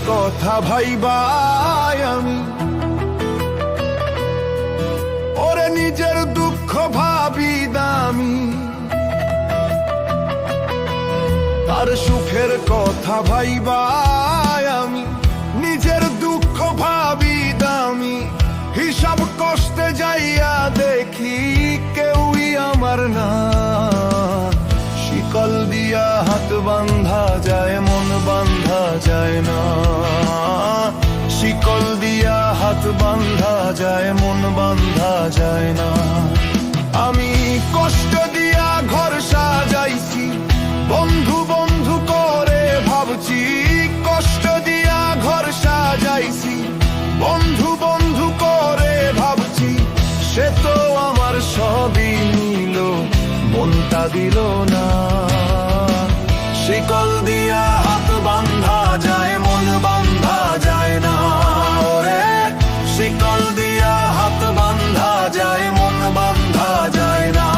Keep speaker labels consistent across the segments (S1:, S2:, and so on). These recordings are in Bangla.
S1: কথা ভাইবাই আমি, ওরে নিজের দুঃখ ভাবি দামি, তার সুখের কথা ভাইবাই আমি, নিজের দুঃখ ভাবি দামি। হিসাব কষ্টে যাইয়া দেখি কেউই আমার না, শিকল দিয়া হাত বান্ধা যায় মন বান্ধা যায় না, শিকল দিয়া হাত বান্ধা যায় মন বান্ধা যায় না। আমি কষ্ট দিয়া ঘর সাজাইছি, বন্ধু বন্ধু করে ভাবছি, কষ্ট দিয়া ঘর সাজাইছি, বন্ধু বন্ধু করে ভাবছি। সে তো আমার সবই নিল, মনটা দিল না। শিকল দিয়া হাত বান্ধা যায় মন বান্ধা যায় না, ওরে শিকল দিয়া হাত বান্ধা যায় মন বান্ধা যায় না।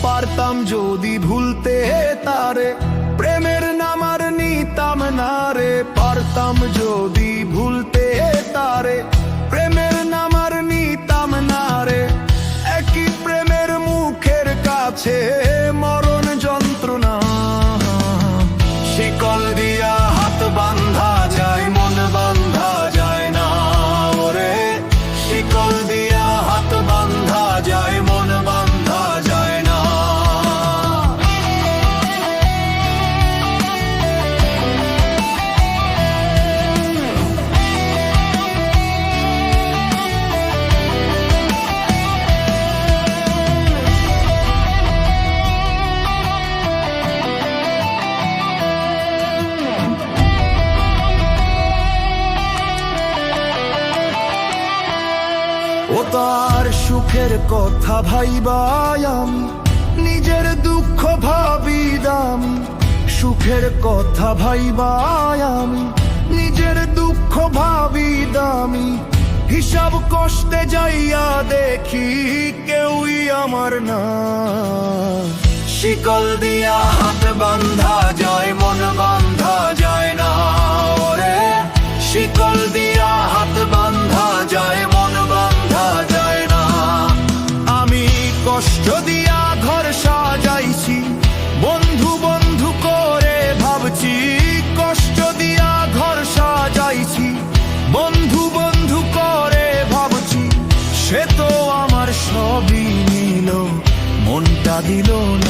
S1: পারতাম যদি ভুলতে তারে, প্রেমের নাম আর নিতাম না রে। পারতাম যদি ভুলতে তারে, প্রেমের নাম আর নিতাম না রে। একই প্রেমের মুখের কাছে মরণ যন্ত্রণা, শিকল দিয়া হাত বান্ধা যায় মন বান্ধা যায় না, ওরে শিকল দিয়া হাত বান্ধা যায় মন বান্ধা যায় না। ও তার সুখের কথা ভাইবাই আমি, নিজের দুঃখ ভাবি দামি। সুখের কথা ভাইবাই আমি, নিজের দুঃখ ভাবি দামি। হিসাব কষ্টে যাইয়া দেখি কেউই আমার না, শিকল দিয়া হাত বান্ধা যায় মন বান্ধা যায় না, ওরে শিকল দিয়া হাত বান্ধা যায় মন বান্ধা যায় না। আমি কষ্ট দিয়া ঘর সাজাইছি, বন্ধু বন্ধু করে ভাবছি, কষ্ট দিয়া ঘর সাজাইছি, বন্ধু বন্ধু করে ভাবছি। সে তো আমার সবই নিল, মনটা দিল না।